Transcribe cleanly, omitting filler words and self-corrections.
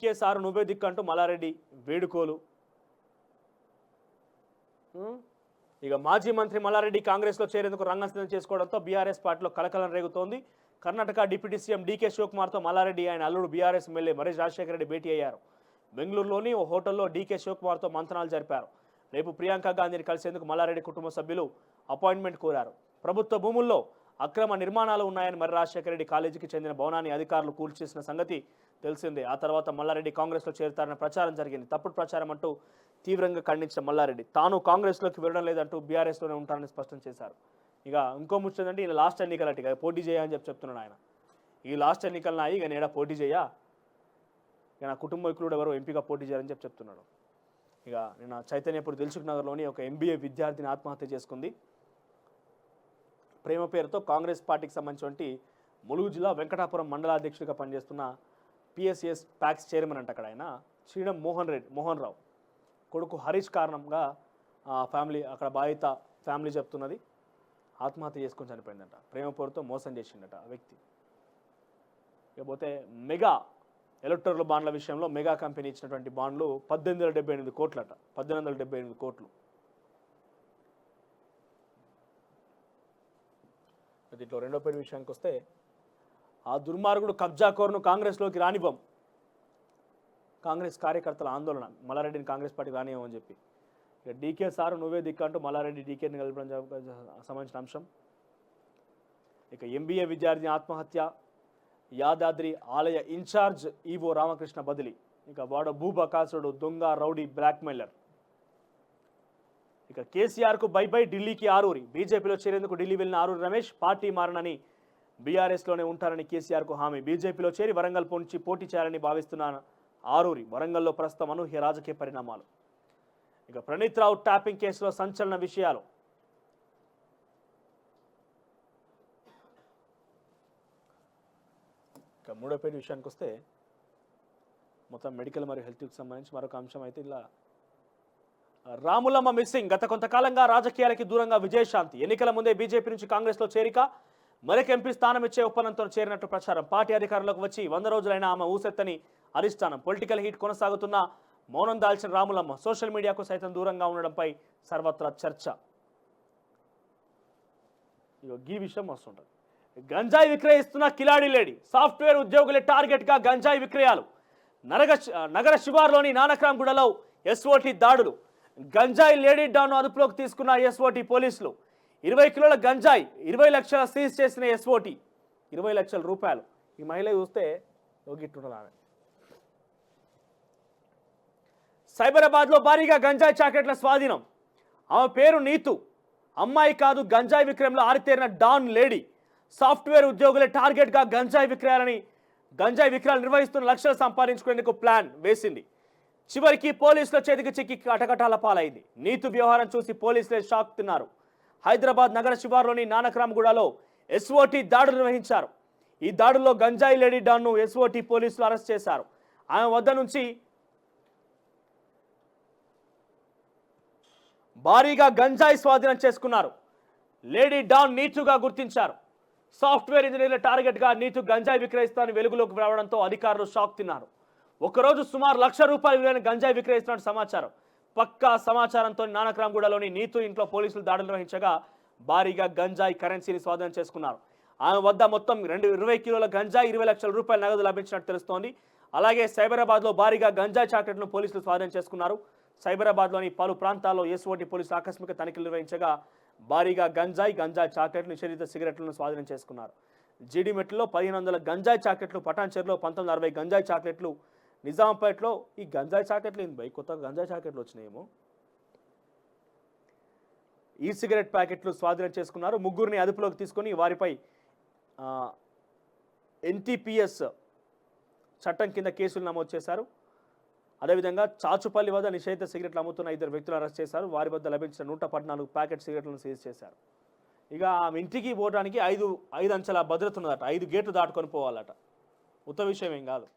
DK sir నువ్వే దిక్కంటూ మల్లారెడ్డి వేడుకోలు. ఇక మాజీ మంత్రి మల్లారెడ్డి కాంగ్రెస్లో చేరేందుకు రంగం సిద్ధం చేసుకోవడంతో బీఆర్ఎస్ పార్టీలో కలకలం రేగుతోంది. కర్ణాటక డిప్యూటీ సీఎం డీకే శివకుమార్తో మల్లారెడ్డి ఆయన అల్లుడు బీఆర్ఎస్ ఎమ్మెల్యే మరేష్ రాజశేఖర రెడ్డి భేటీ అయ్యారు. బెంగళూరులోని ఓ హోటల్లో డీకే శివకుమార్తో మంతనాలు జరిపారు. రేపు ప్రియాంక గాంధీని కలిసేందుకు మల్లారెడ్డి కుటుంబ సభ్యులు అపాయింట్మెంట్ కోరారు. ప్రభుత్వ భూముల్లో అక్రమ నిర్మాణాలు ఉన్నాయని మరి రాజశేఖర రెడ్డి కాలేజీకి చెందిన భవనాన్ని అధికారులు కూల్చేసిన సంగతి తెలిసిందే. ఆ తర్వాత మల్లారెడ్డి కాంగ్రెస్లో చేరుతారన్న ప్రచారం జరిగింది. తప్పుడు ప్రచారం అంటూ తీవ్రంగా ఖండించిన మల్లారెడ్డి తాను కాంగ్రెస్లోకి వెళ్ళడం లేదంటూ బీఆర్ఎస్లోనే ఉంటారని స్పష్టం చేశారు. ఇక ఇంకో ముచ్చటంటే ఈయన లాస్ట్ ఎన్నికలటి ఇక పోటీ చేయని చెప్తున్నాడు ఆయన. ఈ లాస్ట్ ఎన్నికలనాయి ఇక నేడా పోటీ చేయా, ఇక నా కుటుంబీకులు ఎవరు ఎంపీగా పోటీ చేయాలని చెప్తున్నాడు. ఇక నిన్న చైతన్యపూర్ దిల్సుఖ్ నగర్లోని ఒక ఎంబీఏ విద్యార్థిని ఆత్మహత్య చేసుకుంది. ప్రేమ పేరుతో కాంగ్రెస్ పార్టీకి సంబంధించినటువంటి ములుగు జిల్లా వెంకటాపురం మండలాధ్యక్షుడిగా పనిచేస్తున్న పిఎస్ఎస్ ప్యాక్స్ చైర్మన్ అంట. అక్కడ ఆయన శ్రీడం మోహన్ రావు కొడుకు హరీష్ కారణంగా ఫ్యామిలీ అక్కడ బాధిత ఫ్యామిలీ చెప్తున్నది ఆత్మహత్య చేసుకొని చనిపోయిందంట. ప్రేమ పేరుతో మోసం చేసిందట ఆ వ్యక్తి. ఇకపోతే మెగా ఎలక్టోరల్ బాండ్ల విషయంలో మెగా కంపెనీ ఇచ్చినటువంటి బాండ్లు 1878 కోట్లట. 1878 కోట్లు. దీంట్లో రెండో పేరు విషయానికి వస్తే ఆ దుర్మార్గుడు కబ్జాకోరును కాంగ్రెస్లోకి రానివ్వం. కాంగ్రెస్ కార్యకర్తల ఆందోళన మల్లారెడ్డిని కాంగ్రెస్ పార్టీకి రానివ్వమని చెప్పి. ఇక డీకే సారు నువ్వే దిక్కంటూ మల్లారెడ్డి డీకేని కలపడం సంబంధించిన అంశం. ఇక ఎంబీఏ విద్యార్థి ఆత్మహత్య, యాదాద్రి ఆలయ ఇన్ఛార్జ్ ఈవో రామకృష్ణ బదిలీ. ఇక వాడు భూబకాసుడు దొంగ రౌడీ బ్లాక్మెయిలర్. ఇక కేసీఆర్కు బై ఢిల్లీకి ఆరూరి. బీజేపీలో చేరేందుకు ఢిల్లీ వెళ్లిన ఆరూరి రమేష్ పార్టీ మారనని బీఆర్ఎస్లోనే ఉంటారని కేసీఆర్కు హామీ. బీజేపీలో చేరి వరంగల్ నుంచి పోటీ చేయాలని భావిస్తున్న ఆరూరి. వరంగల్లో ప్రస్తుతం అనూహ్య రాజకీయ పరిణామాలు. ఇక ప్రణీత్ రావు ట్యాపింగ్ కేసులో సంచలన విషయాలు. ఇక మూడో పేరు విషయానికి వస్తే మొత్తం మెడికల్ మరియు హెల్త్కి సంబంధించి మరొక అంశం అయితే ఇలా రాములమ్మ మిస్సింగ్. గత కొంతకాలంగా రాజకీయాలకి దూరంగా విజయశాంతి. ఎన్నికల ముందే బీజేపీ నుంచి కాంగ్రెస్లో చేరిక, మరొక ఎంపీ స్థానం ఇచ్చే ఒప్పందంతో చేరినట్టు ప్రచారం. పార్టీ అధికారంలోకి వచ్చి 100 రోజులైన ఆమె ఊసెత్తని అధిష్టానం. పొలిటికల్ హీట్ కొనసాగుతున్న మౌనం దాల్చిన రాములమ్మ సోషల్ మీడియాకు సైతం దూరంగా ఉండడంపై సర్వత్రా చర్చ. ఈ విషయం వస్తుంటుంది. గంజాయి విక్రయిస్తున్న కిలాడి లేడీ. సాఫ్ట్వేర్ ఉద్యోగులే టార్గెట్గా గంజాయి విక్రయాలు. నగర శివార్లోని నానక్రామ్గూడలో ఎస్ఓటీ దాడులు. గంజాయి లేడీ డాన్ను అదుపులోకి తీసుకున్న ఎస్ఓటీ పోలీసులు. 20 కిలోల గంజాయి, 20 లక్షల సీజ్ చేసిన ఎస్ఓటీ. 20 లక్షల రూపాయలు. ఈ మహిళ చూస్తే గిట్టుంటుంది ఆమె. సైబరాబాద్లో భారీగా గంజాయి చాకెట్ల స్వాధీనం. ఆమె పేరు నీతు. అమ్మాయి కాదు, గంజాయి విక్రయంలో ఆరితేరిన డాన్ లేడీ. సాఫ్ట్వేర్ ఉద్యోగులే టార్గెట్గా గంజాయి విక్రయాలు నిర్వహిస్తున్న లక్షలు సంపాదించుకునేందుకు ప్లాన్ వేసింది. చివరికి పోలీసుల చేతికి చిక్కి కటకటాల పాలైంది. నీతు వ్యవహారం చూసి పోలీసులే షాక్ తిన్నారు. హైదరాబాద్ నగర శివార్లోని నానక్రామ్గూడలో ఎస్ఓటీ దాడులు నిర్వహించారు. ఈ దాడుల్లో గంజాయి లేడీ డాన్ను ఎస్ఓటీ పోలీసులు అరెస్ట్ చేశారు. ఆమె వద్ద నుంచి భారీగా గంజాయి స్వాధీనం చేసుకున్నారు. లేడీ డాన్ నీతుగా గుర్తించారు. సాఫ్ట్వేర్ ఇంజనీర్ల టార్గెట్గా నీతు గంజాయి విక్రయిస్తానని వెలుగులోకి రావడంతో అధికారులు షాక్ తిన్నారు. ఒకరోజు సుమారు ₹1,00,000 విలువైన గంజాయి విక్రయిస్తున్నట్టు సమాచారం. పక్కా సమాచారంతో నానక్రామ్గూడలోని నీతు ఇంట్లో పోలీసులు దాడులు నిర్వహించగా భారీగా గంజాయి కరెన్సీని స్వాధీనం చేసుకున్నారు. ఆమె వద్ద మొత్తం 20 కిలోల గంజాయి, ₹20 లక్షల నగదు లభించినట్టు తెలుస్తోంది. అలాగే సైబరాబాద్లో భారీగా గంజాయి చాక్లెట్లను పోలీసులు స్వాధీనం చేసుకున్నారు. సైబరాబాద్లోని పలు ప్రాంతాల్లో ఎస్ఓటీ పోలీసులు ఆకస్మిక తనిఖీలు నిర్వహించగా భారీగా గంజాయి చాక్లెట్లు, నిషేధిత సిగరెట్లను స్వాధీనం చేసుకున్నారు. జీడిమెట్లో 1500 గంజాయి చాక్లెట్లు, పటాన్చెరులో 1960 గంజాయి చాక్లెట్లు, నిజాంపేటలో ఈ గంజాయి చాక్లెట్లు ఏంది భయ్, కొత్తగా గంజాయి చాక్లెట్లు వచ్చినాయేమో. ఈ సిగరెట్ ప్యాకెట్లు స్వాధీనం చేసుకున్నారు. ముగ్గురిని అదుపులోకి తీసుకొని వారిపై ఎన్టీపీఎస్ చట్టం కింద కేసులు నమోదు చేశారు. అదేవిధంగా చాచుపల్లి వద్ద నిషేధిత సిగరెట్లు అమ్ముతున్న 2 వ్యక్తులు అరెస్ట్ చేశారు. వారి వద్ద లభించిన 114 ప్యాకెట్ సిగరెట్లను సీజ్ చేశారు. ఇక ఆమె ఇంటికి పోవడానికి 5 అంచెల భద్రత ఉన్నదట. 5 గేట్లు దాటుకొని పోవాలట. ఉత్త విషయం ఏం కాదు.